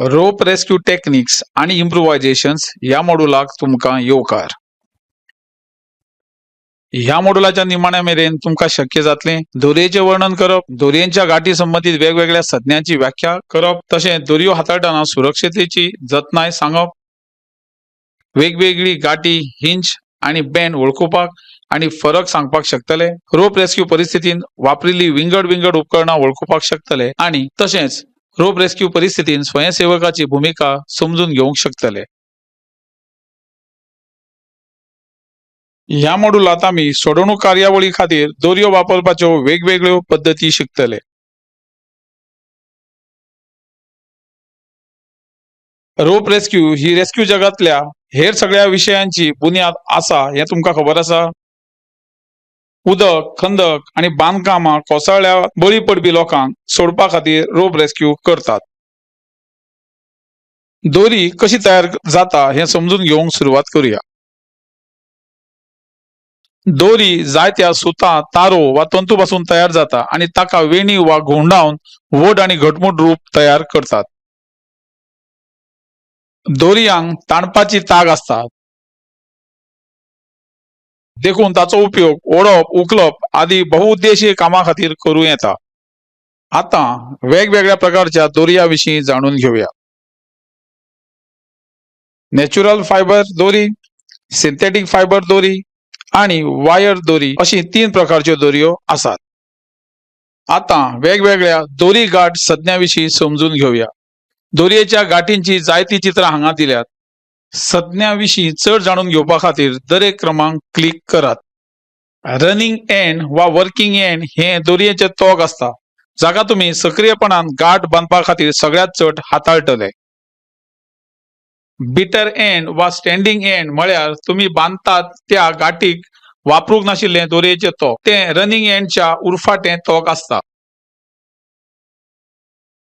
रोप rescue techniques आणि इम्प्रोव्हायझेशन्स या मॉड्यूलाक तुमका येवकार. ह्या मॉड्यूलाच्या निमाण्या मेरेन तुमका शक्य जातले दोरयेचे वर्णन करप, दोरयेंच्या गाठी संबंधित वेगवेगळ्या संज्ञांची व्याख्या करप, तशेंच दोरयो हाताळताना सुरक्षतेची जतनाय सांगप, वेगवेगळी गाठी, हिंज आणि बँड वळखुपाक आणि फरक सांगपाक शकतले. रोप रेस्क्यू परिस्थितीन वापरिल्ली विंगड विंगड उपकरणां वळखुपाक शकतले आणि तशेंच रोप रेस्क्यू परिस्थितीन स्वयंसेवकाची भूमिका समजून घेवंक शकतले. ह्या मॉड्यूलात आम्ही सोडवणूक कार्यावळी खातीर दोरयो वापरपाच्यो वेगवेगळ्यो पद्धती शिकतले. रोप रेस्क्यू ही रेस्क्यू जगातल्या हेर सगळ्या विषयांची बुन्याद आसा हे तुमका खबर आसा. उदक, खंदक आणि बांदकामां कोसळ्ळ्या बळी पडपी लोकांक सोडपा खातीर रोप रेस्क्यू करतात. दोरी कशी तयार जाता हे समजून घेवंक सुरुवात करूया. दोरी जायत्या सुतां, तारो वा तंतूपासून तयार जाता आणि ताका वेणी वा घोंडावन वड आणि घटमूट रूप तयार करतात. दोरयांक ताणपाची ताग असता, देखून ताचो उपयोग ओढप, उखलप आदी बहुउद्देशीय कामां खातीर करूं येता. आता वेगवेगळ्या प्रकारच्या दोरया विशीं जाणून घेऊया. नॅचरल फायबर दोरी, सिंथेटिक फायबर दोरी आणि वायर दोरी अशी 3 प्रकारच्यो दोरयो आसात. आता वेगवेगळ्या दोरी गाठ संज्ञाविषयी समजून घेऊया. दोरयेच्या गाठींची जायती चित्रां हांगा दिल्यात. संज्ञाविषयी चढ जाणून घेवपा खातीर दरेक क्रमांक क्लिक करात. रनिंग एंड वा वर्किंग एंड हे दोरयेचे तोक असता, जाका तुम्ही सक्रियपणान गाठ बांधपा खातीर सगळ्यात चढ हाताळटले. बिटर एंड वा स्टँडिंग एंड म्हळ्यार तुम्ही बांधतात त्या गाठीक वापरूंक नाशिल्ले दोरयेचे तोक, ते रनिंग एंडच्या उरफाटें तोक असता.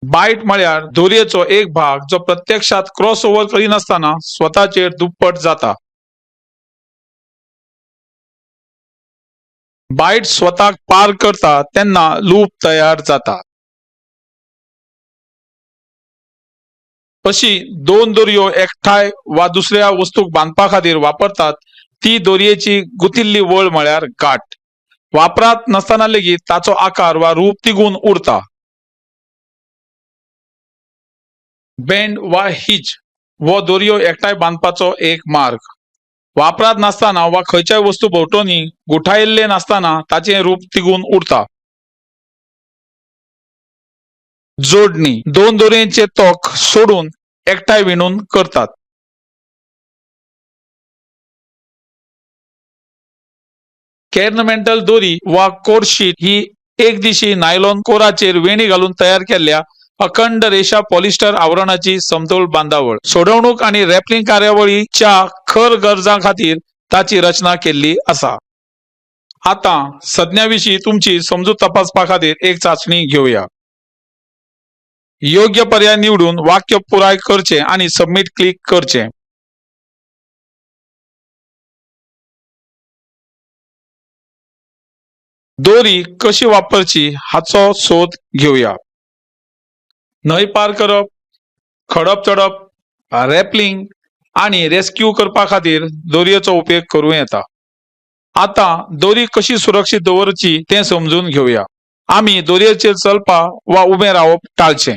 बायट म्हळ्यार दोरयेचो एक भाग जो प्रत्यक्षात क्रॉस ओव्हर करिनासतना स्वताचेर दुप्पट जाता. बायट स्वताक पार करता तेन्ना लूप तयार जाता. अशी दोन दोरयो एकठांय वा दुसऱ्या वस्तूक बांधपा खातीर वापरतात ती दोरयेची गुंथिल्ली वळ म्हळ्यार गाठ. वापरात नसताना लेगीत ताचो आकार वा रूप तिगून उरता. बेंड वा हिच वो दोरयो एकठांय बांधपाचो एक मार्ग. वापरात नसताना वा खंयच्याय वस्तू भोंवतणी गुठायिल्ले नासतना ताचें रूप तिगून उरता. जोडणी दोन दोरयेंचे तोक सोडून एकठांय विणून करतात. केर्नमेंटल दोरी वा कोरशीट ही एकदिशी नायलॉन कोराचेर वेणी घालून तयार केल्ल्या अखंड रेषा पॉलिस्टर आवरणाची समतोल बांधावळ. सोडवणूक आणि रॅपलिंग कार्यावळीच्या खर गरजां खातीर ताची रचना केल्ली आसा. आता संज्ञाविषयी तुमची समजूत तपासपा खातीर एक चाचणी घेऊया. योग्य पर्याय निवडून वाक्य पुराय करचे आणि सबमिट क्लिक करचे. दोरी कशी वापरची हाचो सोद घेऊया. न्हंय पार करप, खडप चडप, रॅपलिंग आणि रेस्क्यू करपा खातीर दोरयेचो उपयोग करूं येता. आता दोरी कशी सुरक्षीत दवरची तें समजून घेऊया. आम्ही दोरयेचेर चलपा वा उबें रावप टाळचें.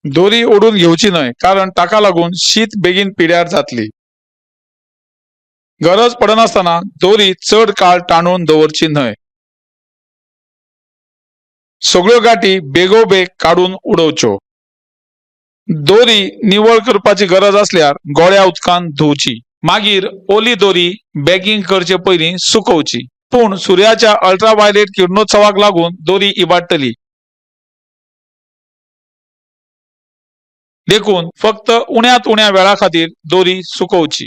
दोरी ओढून घेवची न्हय, कारण ताका लागून शीत बेगीन पिड्यार जातली. गरज पडनासतना दोरी चड काळ ताणून दवरची न्हय. सगळ्यो गाठी बेगोबेग काढून उडोवच्यो. दोरी निवळ करपाची गरज असल्यार गोळ्या उदकान धुवची. मागीर ओली दोरी बॅगिंग करचे पयलीं सुकोवची. पूण सूर्याच्या अल्ट्रावायलेट किरणोत्सवाक लागून दोरी इबाडटली. देखून फक्त उण्यांत उण्या वेळा खातीर दोरी सुकोवची.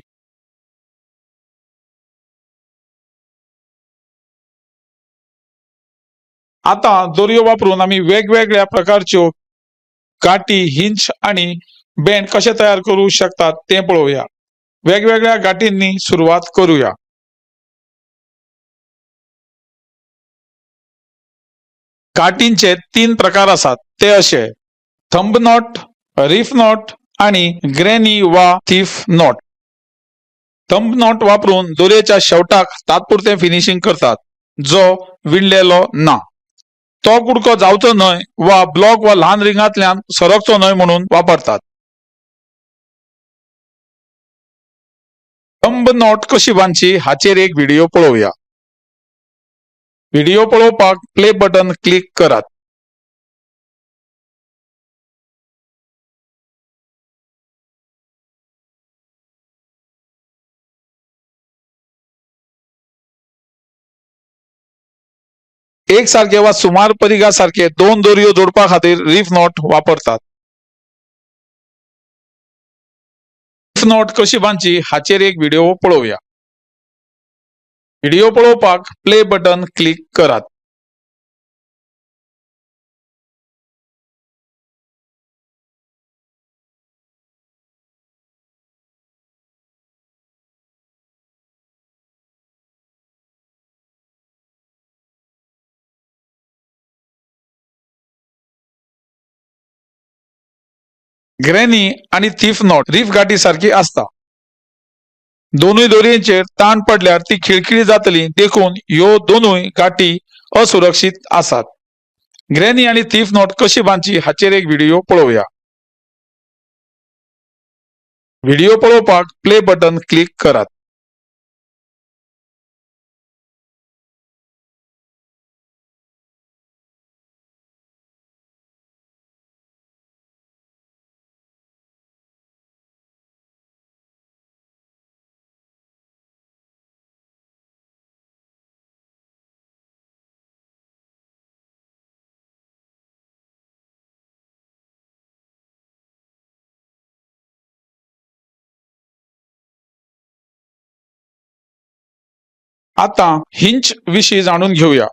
आता दोरयो वापरून आम्ही वेगवेगळ्या प्रकारच्यो गाठी, हिंज आणि बँड कसे तयार करू शकतात ते पळोवया. वेगवेगळ्या गाठींनी सुरुवात करूया. गाठींचे 3 प्रकार आसात ते असे: थंब नॉट, रीफ नॉट आणि ग्रॅनी वा थीफ नॉट. थंब नॉट वापरून दोऱ्याच्या शेवटाक तात्पुरते फिनिशिंग करतात, जो विणलेलो ना. तो कुडको जावचो न्हय वा ब्लॉक वा ल्हान रिंगांतल्यान सरकचो न्हय म्हणून वापरतात. थंब नॉट कशी बांदची हाचेर एक व्हिडिओ पळोवया. व्हिडिओ पळोवपाक प्ले बटन क्लिक करात. एक सारखे वा सुमार परिघा सारखे दोन दोरयो जोडपा खातीर रीफ नॉट वापरतात. रीफ नॉट कशी बांदची हाचेर एक व्हिडिओ पळोवया. व्हिडिओ पळोवपाक प्ले बटन क्लिक करात. ग्रॅनी आणि थीफ नॉट रीफ गाठी सारखी असता. दोनूय दोरयेंचेर ताण पडल्यार ती खिळखिळी जातली, देखून ह्यो दोनूय गाठी असुरक्षीत आसात. ग्रॅनी आणि थीफ नॉट कशी बांदची हाचेर एक व्हिडिओ पळोवया. व्हिडिओ पळोवपाक प्ले बटन क्लिक करात. आता हिंच विषयी जाणून घेऊया.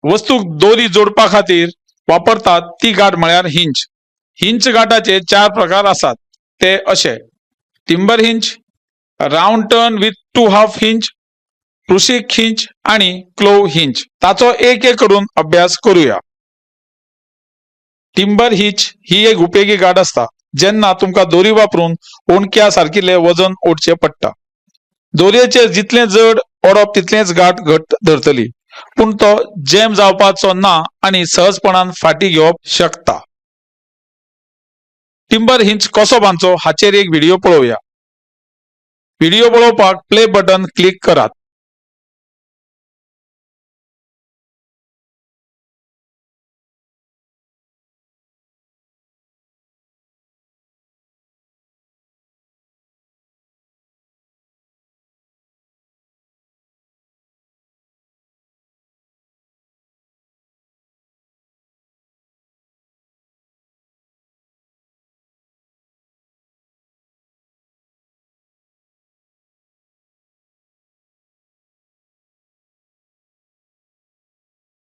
वस्तूक दोरी जोडपा खातीर वापरतात ती गाठ म्हळ्यार हिंच. हिंच गाठाचे 4 प्रकार आसात, ते अशे: timber hitch, round turn with 2 half hitch, Prusik hitch आणि क्लोव हिंच. ताचो एक एक करून अभ्यास करूया. टिंबर हिंच ही एक उपेगी गाठ असता, जेन्ना तुमका दोरी वापरून ओणक्या सारकिले वजन ओडचे पडटा. दोरयेचेर जितले जड ओडप तितलेच गाठ घट्ट धरतली, पूण तो जॅम जावपाचो ना आणि सहजपणान फाटी घेवप शकता. टिंबर हिंच कसो बांदचो हाचेर एक व्हिडिओ पळोवया. व्हिडिओ पळोवपाक प्ले बटन क्लिक करात.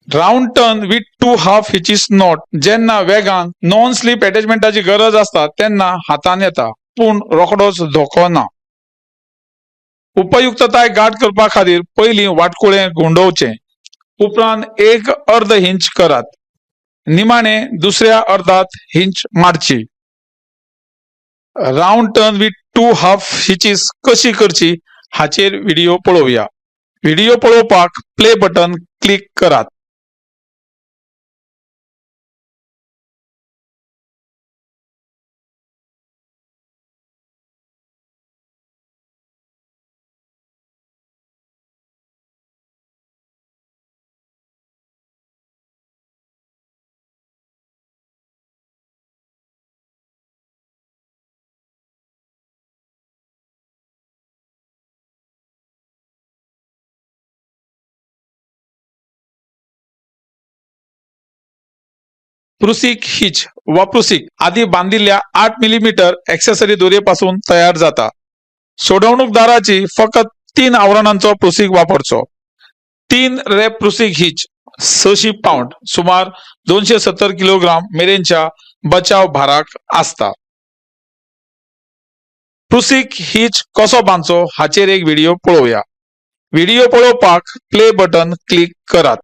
Round turn with 2 half hitches knot जेन्ना वेगान नॉन स्लिप अटॅचमेंटाची गरज असता तेन्ना हातान येता, पूण रोखडोच धोको ना. उपयुक्तताय गाठ करपा खातीर पयलीं वाटकुळें गुंडोवचें, उपरांत एक अर्द हिंच करात, निमाणे दुसऱ्या अर्धात हिंच मारची. Round turn with 2 half hitches कशी करची हाचेर व्हिडिओ पळोवया. व्हिडिओ पळोवपाक प्ले बटन क्लिक करात. प्रुसिक हिच वा प्रुसिक आधी बांधिल्ल्या 8 मिलीमीटर एक्सेसरी दोरयेपासून तयार जाता. सोडवणूकदाराची फकत 3 आवरणांचो प्रुसिक वापरचो. 3 रेप प्रुसिक हिच 600 पाउंड सुमार 270 किलोग्राम मेरेनच्या बचाव भाराक असता. प्रुसिक हिच कसो बांदचो हाचेर एक व्हिडिओ पळोवया. व्हिडिओ पळोवपाक प्ले बटन क्लिक करात.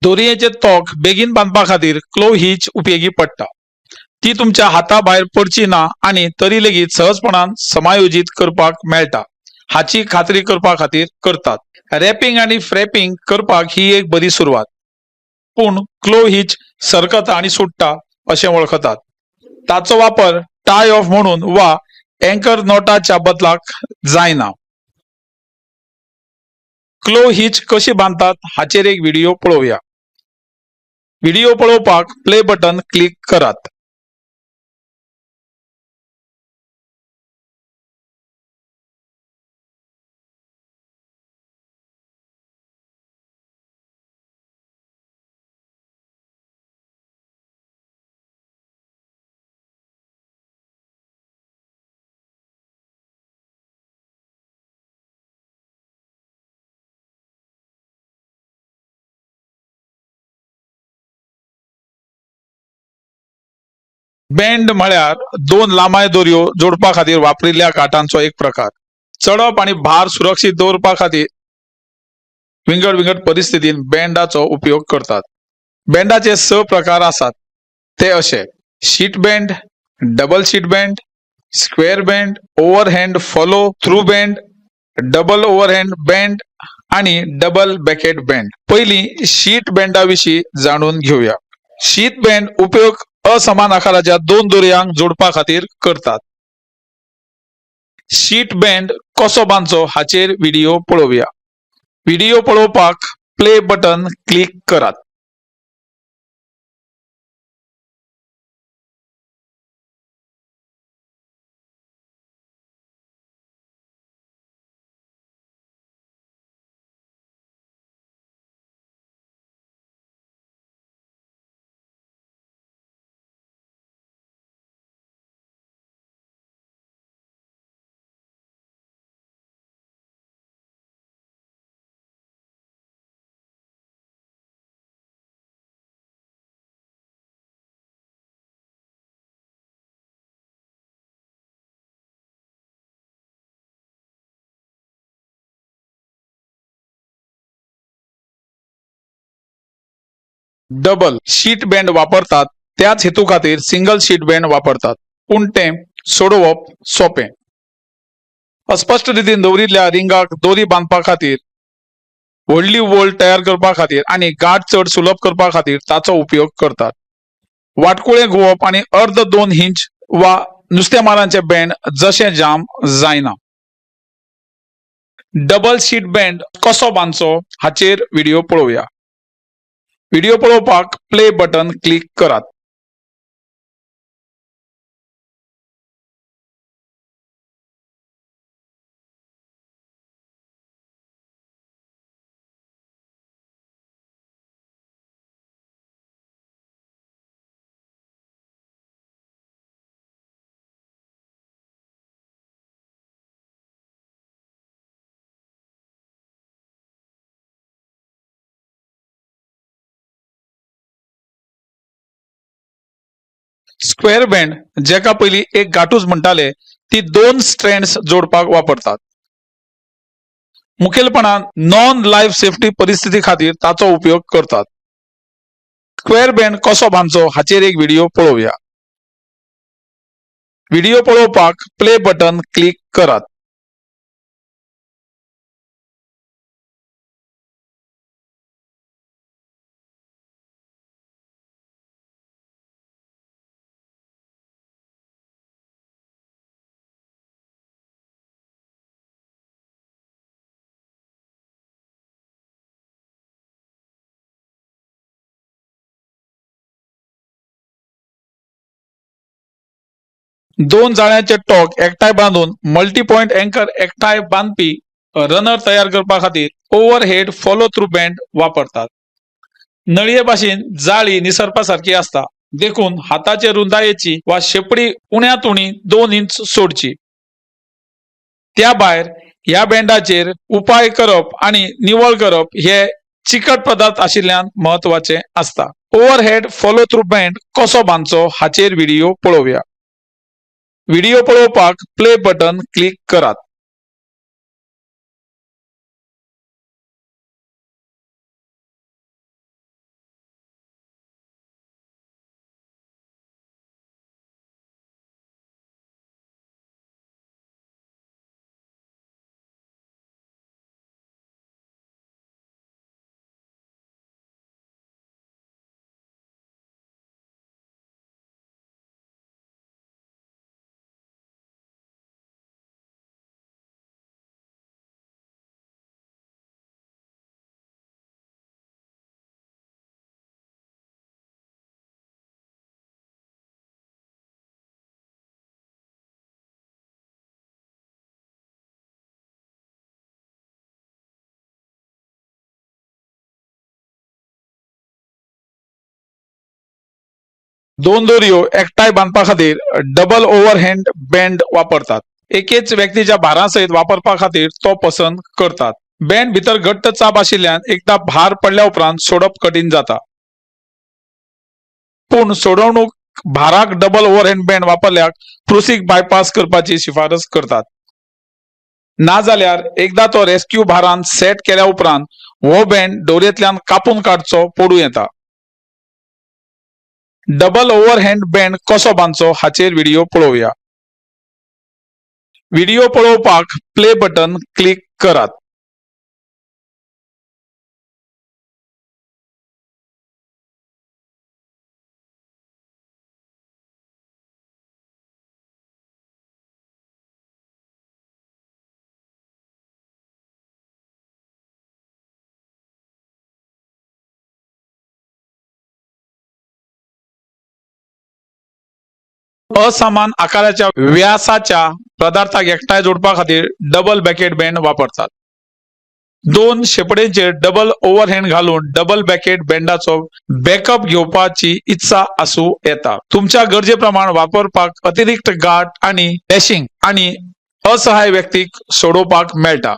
दोरयेचे तोक बेगीन बांधपा खातीर क्लो हिच उपयोगी पडटा। ती तुमच्या हाता भायर पडची ना आणि तरी लेगीत सहजपणान समायोजित करपाक मेळटा हाची खात्री करपा खातीर करतात। रॅपिंग आणि फ्रॅपिंग करपाक ही एक बरी सुरवात, पूण क्लो हिच सरकता आणि सुट्टा अशें वळखतात। ताचो वापर टाय ऑफ म्हणून वा एंकर नॉटाच्या बदलाक जायना। क्लो हिच कशी बांधतात हाचेर एक व्हिडिओ पळोवया। व्हिडिओ पळोवपाक प्ले बटन क्लिक करात। बँड म्हळ्यार दोन लांबाय दोरयो जोडपा खातीर वापरिल्ल्या काठांचो एक प्रकार। चडप आणि भार सुरक्षीत दवरपा खातीर विंगड विंगड परिस्थितीन बँडाचो उपयोग करतात। बँडाचे 6 प्रकार आसात ते अशे sheet bend, double sheet bend, square bend, overhand follow through bend, double overhand band आणि डबल बॅकेट बँड। पहिली शीट बँडा विशीं जाणून घेऊया। शीट बँड उपयोग असमान आकाराच्या दोन दोरयांक जोडपा खातीर करतात। शीट बँड कसो बांदचो हाचेर व्हिडिओ पळोवया। व्हिडिओ पळोवपाक प्ले बटन क्लिक करात। डबल शीट बँड वापरतात त्याच हेतू खातीर सिंगल शीट बँड वापरतात, पूण ते सोडवप सोपे। अस्पष्ट रितीन दवरिल्ल्या रिंगाक दोरी बांधपा खातीर, व्हडली वोल्ट तयार करपा खातीर आणि गाठ चड सुलभ करपा खातीर ताचो उपयोग करतात। वाटकुळे घुंवप आणि अर्द 2 इंच वा नुस्तेमारांचे बँड जशे जाम जायना। डबल शीट बँड कसो बांदचो हाचेर व्हिडिओ पळोवया। व्हिडिओ पळोवपाक प्ले बटन क्लिक करात। स्क्वेअर बँड जेका पयली एक गाठूच म्हणटाले ती 2 स्ट्रँड्स जोडपाक वापरतात। मुखेलपणान नॉन लाईफ सेफ्टी परिस्थिती खातीर ताचो उपयोग करतात। स्क्वेअर बँड कसो बांदचो हाचेर एक व्हिडिओ पळोवया। व्हिडिओ पळोवपाक प्ले बटन क्लिक करात। दोन जाळ्याचे टोक एकठांय बांधून मल्टी पॉइंट एंकर एकठांय बांधपी रनर तयार करपा खातीर ओव्हरहेड फॉलो थ्रू बँड वापरतात। नळये भाशेन जाळी निसरपा सारखी असता, देखून हाताचे रुंदायेची वा शेपडी उण्यात उणी 2 इंच सोडची। त्या भायर ह्या बँडाचेर उपाय करप आणि निवळ करप हे चिकट पदार्थ आशिल्ल्यान महत्वाचे असता। ओव्हरहेड फॉलो थ्रू बँड कसो बांदचो हाचेर व्हिडिओ पळोवया। व्हिडिओ पळोवपाक प्ले बटन क्लिक करात। दोन दोरयो एकठांय बांधपा खातीर डबल ओव्हरहँड बँड वापरतात. एकेच व्यक्तीच्या भारासयत वापरपा खातीर तो पसंत करतात. बँड भितर घट्ट चाप आशिल्ल्यान एकदा भार पडल्या उपरांत सोडप कठीण जाता. पूण सोडवणूक भाराक डबल ओव्हरहँड बँड वापरल्याक प्रुसीक बायपास करपाची शिफारस करतात. ना जाल्यार एकदा तो रेस्क्यू भारान सेट केल्या उपरांत हो बँड दोरयेंतल्यान कापून काडचो पडूं येता. डबल ओव्हरहँड बँड कसो बांदचो हाचेर व्हिडिओ पळोवया. व्हिडिओ पळोवपाक प्ले बटन क्लिक करात. असमान आकाराच्या व्यासाच्या पदार्थाक एकठांय जोडपा खातीर डबल बॅकेट बँड वापरतात. दोन शेपडेचेर डबल ओव्हरहँड घालून डबल बॅकेट बँडाचो बॅकअप घेवपाची इत्सा आसूं येता. तुमच्या गरजे प्रमाण वापरपाक अतिरिक्त गाठ आणि लॅशिंग आणि असहाय व्यक्तीक सोडोवपाक मेळटा.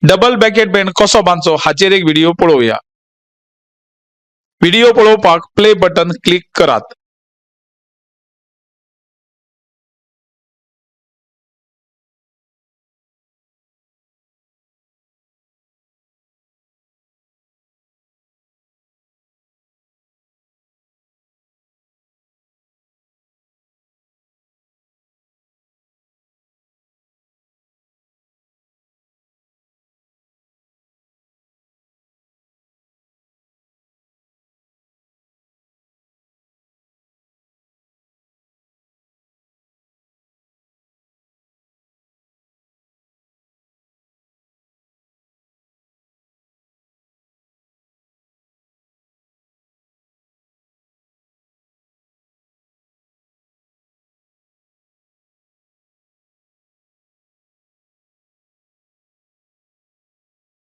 डबल बॅकेट बँड कसो बांदचो हाचेर एक व्हिडिओ पळोवया. व्हिडिओ पळोवपाक प्ले बटन क्लिक करात.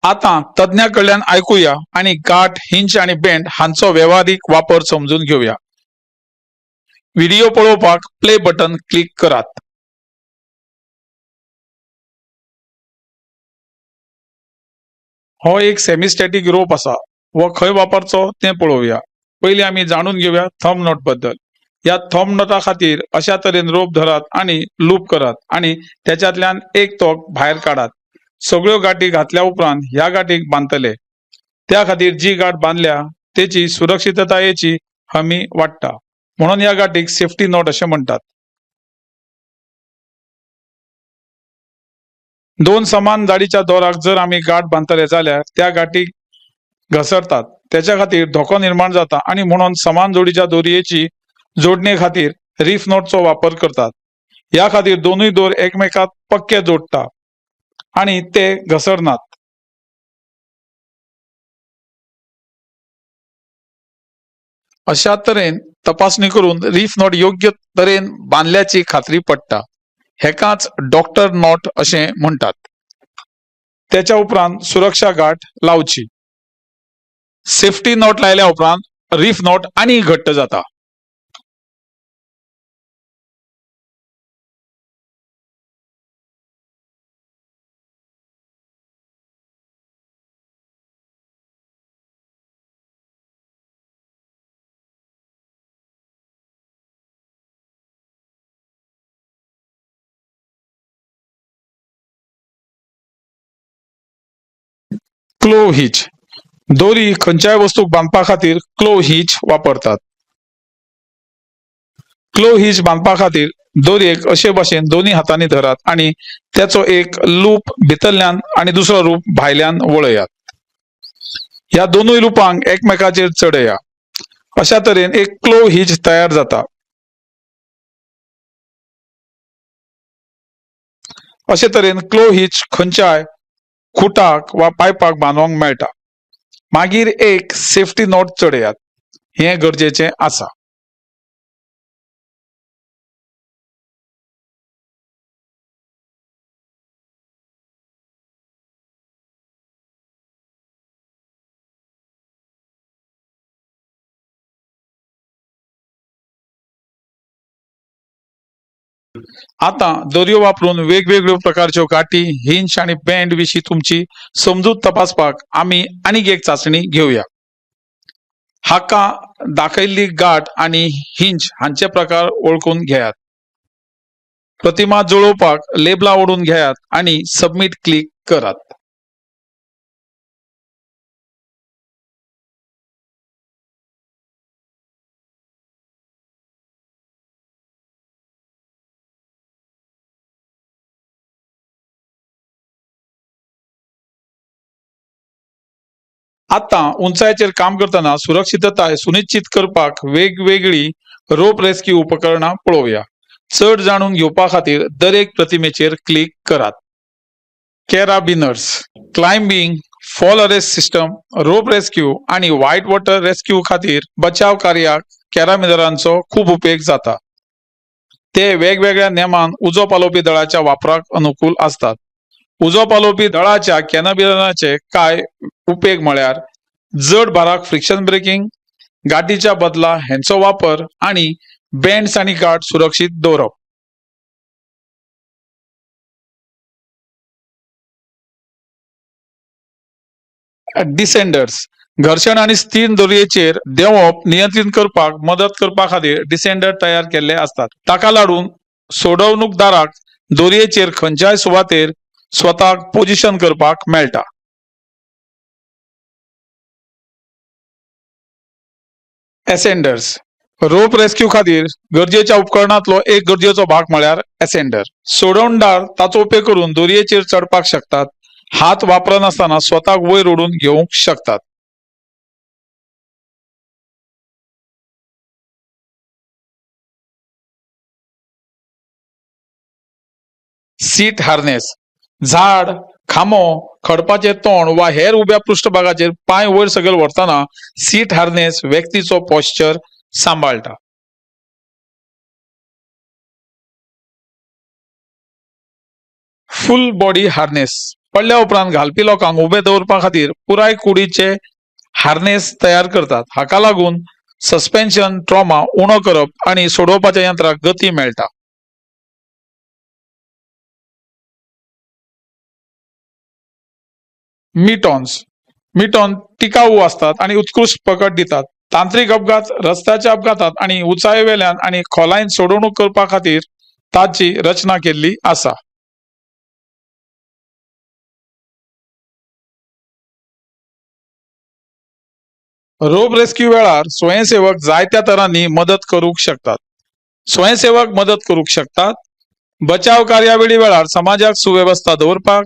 आता तज्ञाकडल्यान ऐकूया आणि गाठ, हिंच आणि बँड हांचो व्यवहारिक वापर समजून घेऊया. व्हिडिओ पळोवपाक प्ले बटन क्लिक करात. हो एक सेमीस्टॅटिक रोप असा. व खंय वापरचो ते पळोवया. पयलीं आमी जाणून घेऊया थंब नोट बद्दल. या थंब नोटा खातीर अशा तरेन रोप धरात आणि लूप करात आणि त्याच्यातल्यान एक तोक भायर काढात. सगळ्यो गाठी घातल्या उपरांत ह्या गाठीक बांदतले. त्या खातीर जी गाठ बांदल्या तेची सुरक्षिततायेची हमी वाडटा. म्हणून ह्या गाठीक सेफ्टी नोट अशें म्हणटात. दोन समान जाडीच्या दोराक जर आमी गाठ बांदतले जाल्यार त्या गाठीक घसरतात. त्याच्या खातीर धोको निर्माण जाता आणि म्हणून समान जोडीच्या दोरयेची जोडणे खातीर रीफ नोटचो वापर करतात. या खातीर दोनूय दोर एकमेकांक पक्के जोडटा आणि ते घसरनात. अशा तरेन तपासणी करून रीफ नोट योग्य तरेन बांदल्याची खात्री पडटा. हेकाच डॉक्टर नॉट अशें म्हणटात. त्याच्या उपरांत सुरक्षा गाठ लावची. सेफ्टी नॉट लायल्या उपरांत रीफ नॉट आनी घट्ट जाता. क्लो हिच. दोरी खंयच्याय वस्तूक बांदपा खातीर क्लो हिच वापरतात. क्लो हिच बांदपा खातीर दोरयेक अशे भाशेन दोन्ही हातांनी धरात आणि त्याचो एक लूप भितरल्यान आणि दुसरो लूप भायल्यान वळयात. ह्या दोनूय लुपांक एकमेकाचेर चडया. अशा तरेन एक क्लो हिच तयार जाता. अशे तरेन क्लो हिच खंयच्याय खुटाक वा पायपाक बांदूंक मेळटा. मागीर एक सेफ्टी नॉट चडयात. हे गरजेचे आसा. आता दोरयो वापरून वेगवेगळ्यो प्रकारच्यो गाठी, हिंज आणि बँड विशीं तुमची समजूत तपासपाक आम्ही आनीक एक चाचणी घेऊया. हाका दाखयल्ली गाठ आणि हिंज हांचे प्रकार ओळखून घेयात. प्रतिमा जुळोवपाक लेबलां ओढून घेयात आणि सबमिट क्लिक करात. आता उंचायेचेर काम करताना सुरक्षितताय सुनिश्चित करपाक वेगवेगळी रोप रेस्क्यू उपकरणां पळोवया. चड जाणून घेवपा खातीर दरेक प्रतिमेचेर क्लिक करात. कॅराबिनर्स, क्लायबिंग, फॉल अरेस्ट सिस्टम, रोप रेस्क्यू आणि व्हाईट वॉटर रेस्क्यू खातीर बचाव कार्याक कॅराबिनरांचो खूप उपेग जाता. ते वेगवेगळ्या नेमान उजो पालोवपी दळाच्या वापराक अनुकूल असतात. उजो पालोवपी दळाच्या कॅराबिनराचे कांय उपेग म्हळ्यार जड भाराक फ्रिक्शन ब्रेकिंग, गाठीच्या बदला हेंचो वापर आणि बँड्स आणि गाठ सुरक्षीत दवरप. डिसेंडर्स, घर्षण आणि स्थिर दोरयेचेर देंवप नियंत्रित करपाक मदत करपा खातीर डिसेंडर तयार केल्ले असतात. ताका लागून सोडवणूकदाराक दोरयेचेर खंयच्याय सुवातेर स्वताक पोझिशन करपाक मेळटा. एसेंडर्स, रोप रेस्क्यू खातीर गरजेच्या उपकरणांतलो एक गरजेचो भाग म्हळ्यार एसेंडर. सोडवणदार ताचो उपेग करून दोरयेचेर चडपाक शकतात. हात वापरनासतना स्वताक वयर ओडून घेवंक शकतात. सीट हार्नेस, झाड, खांबो, खडपाचे तोंड वा हेर उब्या पृष्ठभागाचेर पांय वयर सकयल व्हरतना सीट हार्नेस व्यक्तीचो पॉस्चर सांबाळटा. फुल बॉडी हार्नेस, पडल्या उपरांत घालपी लोकांक उबे दवरपा खातीर पुराय कुडीचे हार्नेस तयार करतात. हाका लागून सस्पेन्शन ट्रॉमा उणो करप आणि सोडोवपाच्या यंत्राक गती मेळटा. मिटॉन्स, मिटॉन टिकाऊ असतात आणि उत्कृष्ट पकड दितात. तांत्रिक अपघात, रस्त्याच्या अपघातात आणि उंचाये आणि खोलायेन सोडवणूक करपा खातीर ताची रचना केल्ली आसा. रोप रेस्क्यू वेळार स्वयंसेवक जायत्या तरांनी मदत करूंक शकतात. स्वयंसेवक मदत करूंक शकतात. बचाव कार्यावळी वेळार समाजाक सुवेवस्था दवरपाक,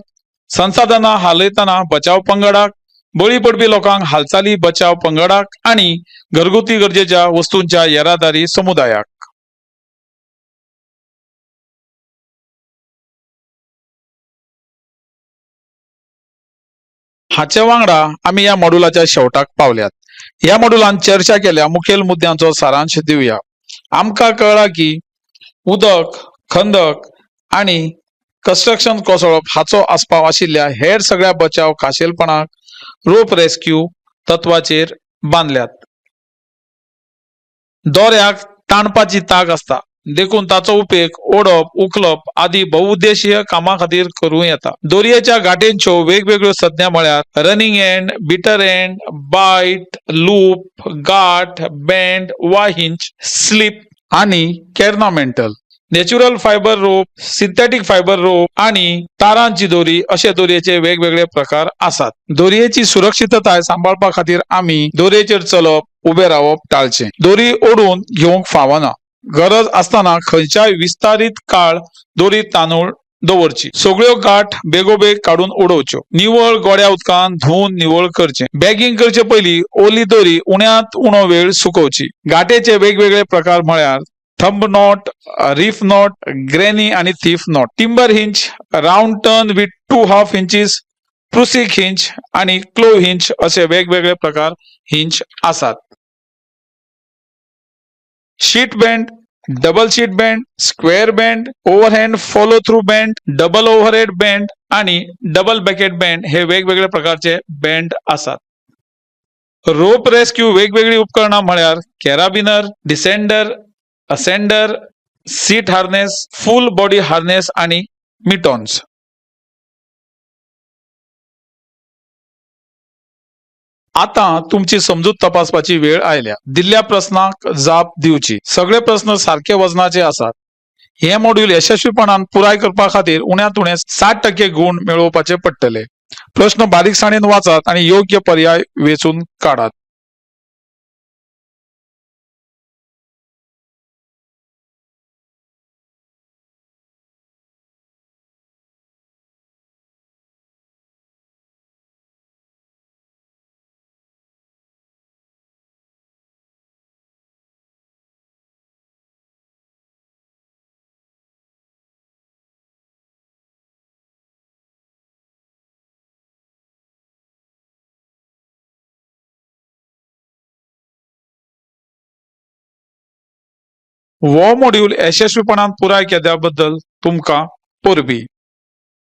संसाधनां हालयतना बचाव पंगडाक, बळी पडपी लोकांक हालचाली बचाव पंगडाक आणि घरगुती गरजेच्या वस्तूंच्या येरादारी समुदायाक. हाचे वांगडा आमी ह्या मॉड्युलाच्या शेवटाक पावल्यात. ह्या मॉड्युलान चर्चा केल्या मुखेल मुद्द्यांचो सारांश दिवया. आमकां कळ्ळा की उदक, खंदक आणि कन्स्ट्रक्शन कोसळप हाचो आस्पाव आशिल्ल्या हेर सगळ्या बचाव खाशेलपणाक रोप रेस्क्यू तत्वाचेर बांदल्यात. दोऱ्याक ताणपाची ताक असता, देखून ताचो उपेग ओडप, उखलप आदी बहुउद्देशीय कामां खातीर करूं येता. दोरयेच्या गांठेंच्यो वेगवेगळ्यो संज्ञा म्हळ्यार रनिंग एंड, बिटर एंड, बायट, लूप, गाठ, बँड वा हिंज, स्लिप आणि केर्नामेंटल. नॅचरल फायबर रोप, सिंथेटिक फायबर रोप आणि तारांची दोरी अशे दोरयेचे वेगवेगळे प्रकार आसात. दोरयेची सुरक्षितताय सांबाळपा खातीर आमी दोरयेचेर चलप, उबे रावप टाळचें. दोरी ओडून घेवंक फावना. गरज असताना खंयच्याय विस्तारीत काळ दोरी तांदूळ दवरची. सगळ्यो गाठ बेगोबेग काडून उडोवच्यो. निवळ गोड्या उदकान धुवन निवळ करचें. बॅगिंग करचे पयलीं ओली दोरी उण्यांत उणो वेळ सुकोवची. गाठेचे वेगवेगळे प्रकार म्हळ्यार thumb knot, reef knot, granny आणि thief knot. Timber hitch, round turn with 2.5 inches, Prusik hitch आणि क्लो हिंज असे वेगवेगळे प्रकार हिंज आसात. Sheet bend, double sheet bend, square bend, overhand follow through bend, double overhead bend आणि double becket bend हे वेगवेगळे प्रकारचे बँड आसात. रोप रेस्क्यू वेगवेगळी उपकरणां म्हळ्यार carabiner, descender, ascender, seat harness, full body harness आणि मिटॉन्स. आता तुमची समजूत तपासपाची वेळ आयल्या. दिल्ल्या प्रश्नाक जाप दिवची. सगळे प्रश्न सारखे वजनाचे आसात. हे मॉड्यूल यशस्वीपणान पुराय करपा खातीर उण्यात उणे 60% गुण मेळोवपाचे पडटले. प्रश्न बारीकसाणेन वाचात आणि योग्य पर्याय वेचून काढात. हो मॉड्यूल यशस्वीपणान पुराय केल्या बद्दल तुमका परबी.